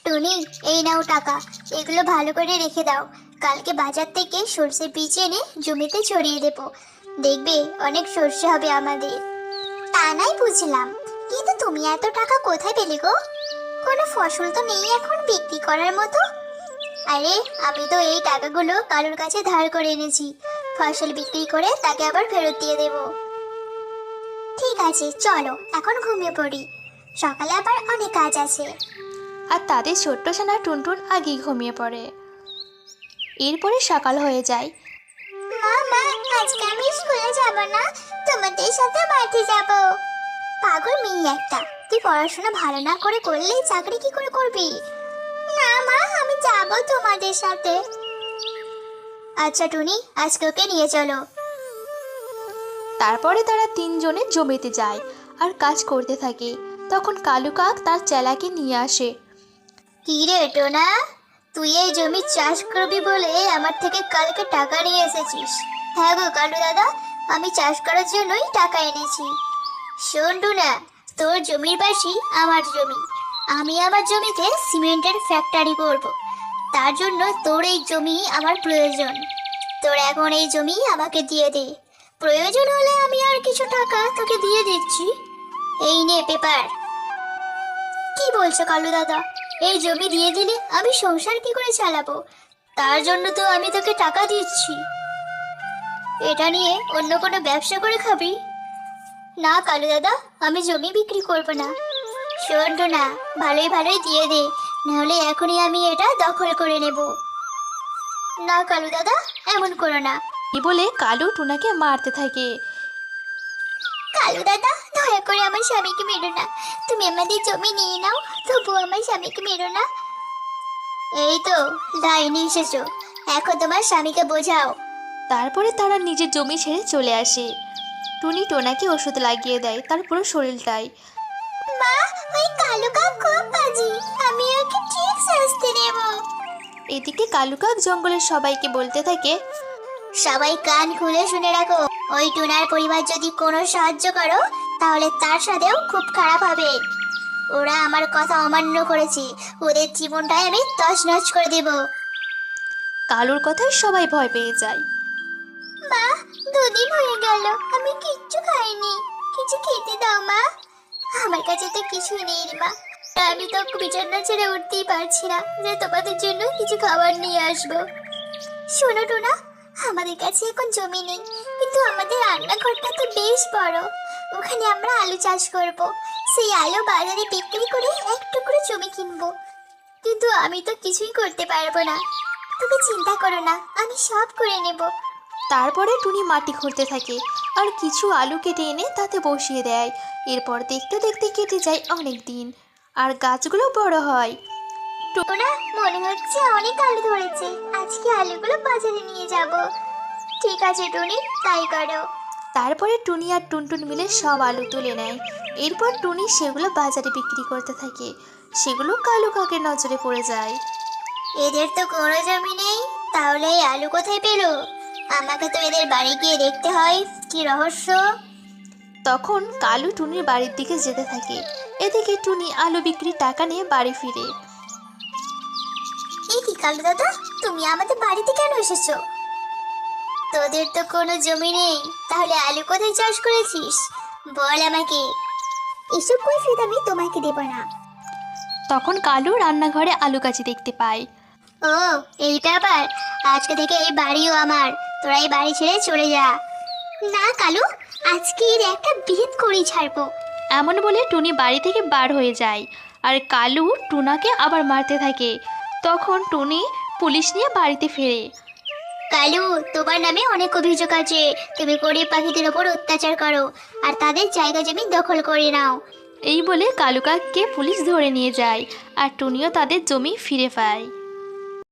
টুনি, এই নাও টাকা। এগুলো ভালো করে রেখে দাও। কালকে বাজার থেকে সর্ষে বীজ এনে জমিতে ছড়িয়ে দেবো। দেখবে অনেক সর্ষে হবে আমাদের। তা নাই বুঝলাম, কিন্তু তুমি এত টাকা কোথায় পেলে গো? কোনো ফসল তো নেই এখন বিক্রি করার মতো। আরে, আমি তো এই টাকাগুলো কালুর কাছে ধার করে এনেছি। ফসল বিক্রি করে তাকে আবার ফেরত দিয়ে দেব। ঠিক আছে, চলো এখন ঘুমিয়ে পড়ি। সকালে আবার অনেক কাজ আছে। আর তাদের ছোট্ট ছানা টুনটুন আগেই ঘুমিয়ে পড়ে। এরপরে সকাল হয়ে যায়। মা মা, আজকে আমি স্কুলে যাব না, তোমাদের সাথে মাঠে যাব। পাগল মেয়ে একটা, তুই পড়াশোনা ভালো না করে করলে চাকরি কি করে করবি? না মা, আমি যাব তোমাদের সাথে। আচ্ছা টুনি, আজকে ওকে নিয়ে চলো। তারপরে তারা তিনজনে জমিতে যায় আর কাজ করতে থাকে। তখন কালু কাক তার চেলাকে নিয়ে আসে। কি রে টোনা, তুই এই জমি চাষ করবি বলে আমার থেকে কালকে টাকা নিয়ে এসেছিস? হ্যাঁ গো কালু দাদা, আমি চাষ করার জন্যই টাকা এনেছি। শোন টোনা, তোর জমির পাশে আমার জমি। আমি আমার জমিতে সিমেন্টের ফ্যাক্টরি করব। তার জন্য তোর এই জমি আমার প্রয়োজন। তোর এখন এই জমি আমাকে দিয়ে দে। প্রয়োজন হলে আমি আর কিছু টাকা তোকে দিয়ে দিচ্ছি। এই নে পেপার। কি বলছো কালু দাদা? এই জমি দিয়ে দিলে আমি সংসার কি করে চালাবো? তার জন্য তো আমি তোকে টাকা দিচ্ছি। এটা নিয়ে অন্য কোনো ব্যবসা করে খাবি? না কালু দাদা, আমি জমি বিক্রি করব না। শোন না, ভালোই ভালোই দিয়ে দে, নাহলে এখনই আমি এটা দখল করে নেব। না কালু দাদা, এমন করো না। এই বলে কালু টুনাকে মারতে থাকে। কালু দাদা, দয়া করে আমার স্বামীকে মেরো না। তুমি আমাদের জমি নিয়ে নাও, তবু আমার স্বামীকে মেরো না। এই তো লাইনে এসেছো, এখন তোমার স্বামীকে বোঝাও। তারপরে তারা নিজের জমি ছেড়ে চলে আসে। টুনি টোনাকে ওষুধ লাগিয়ে দেয় তার পুরো শরীরটায়। মা, ওই কালু কাক খুব বাজি, আমি ওকে ঠিক শাস্তি দেব। এদিকে কালু কাক জঙ্গলের সবাইকে বলতে থাকে, সবাই কান খুলে শুনে রাখো, ওই টুনার পরিবার যদি কোনো সাহায্য করো তাহলে তার সাথেও খুব খারাপ হবে। ওরা আমার কথা অমান্য করেছে, ওদের জীবনটাই আমি তছনছ করে দেব। কালুর কথায় সবাই ভয় পেয়ে যায়। মা, 2 দিন হয়ে গেল আমি কিচ্ছু খাইনি। কিছু খেতে দাও মা। আমার কাছে তো কিছুই নেই রে মা। আমি তো বিছানা ছেড়ে উঠতেই পারছি না যে তোমাদের জন্য কিছু খাবার নিয়ে আসবো। শোনো টোনা, আমাদের কাছে এখন জমি নেই, কিন্তু আমাদের রান্নাঘরটা তো বেশ বড়। ওখানে আমরা আলু চাষ করব। সেই আলু বাজারে বিক্রি করে এক টুকরো জমি কিনবো। কিন্তু আমি তো কিছুই করতে পারবো না। তুমি চিন্তা করো না, আমি সব করে নেব। তারপরে টুনি মাটি খুঁড়তে থাকে আর কিছু আলু কেটে এনে তাতে বসিয়ে দেয়। এরপর দেখতে দেখতে কেটে যায় অনেক দিন আর গাছগুলো বড় হয়। টোনা, মনে হচ্ছে অনেক আলু ধরেছে। আজকে আলুগুলো বাজারে নিয়ে যাব। ঠিক আছে টুনি, তাই করো। তারপরে টুনি আর টুনটুন মিলে সব আলু তুলে নেয়। এরপর টুনি সেগুলো বাজারে বিক্রি করতে থাকে। সেগুলো কালু কাকের নজরে পড়ে যায়। এদের তো কোনো জমি নেই, তাহলে এই আলু কোথায় পেলো? আমাকে তো এদের বাড়ি গিয়ে দেখতে হয়, কি রহস্য। তখন কালু টুনির বাড়ির দিকে যেতে থাকে। এদিকে টুনি আলু বিক্রির টাকা নিয়ে বাড়ি ফিরে। এই কি কালু দাদা, তুমি আমাদের বাড়িতে কেন এসেছো? তোদের তো কোনো জমি নেই, তাহলে আলু কোথায় চাষ করেছিস বল আমাকে। এসব কৈফিয়ত আমি তোমাকে দেব না। তখন কালু রান্নাঘরে আলু গাছি দেখতে পায়। ও, এই ব্যাপার। আজকে থেকে এই বাড়িও আমার। তোরা এই বাড়ি ছেড়ে চলে যা। না কালু, আজকে এর একটা বিহিত করেই ছাড়বো। এমন বলে টুনি বাড়ি থেকে বার হয়ে যায় আর কালু টুনাকে আবার মারতে থাকে। তখন টুনি পুলিশ নিয়ে বাড়িতে ফেরে। কালু, তোমার নামে অনেক অভিযোগ আছে। তুমি গরিব পাখিদের ওপর অত্যাচার করো আর তাদের জায়গা জমি দখল করে নাও। এই বলে কালু কাককে পুলিশ ধরে নিয়ে যায় আর টুনিও তাদের জমি ফিরে পায়।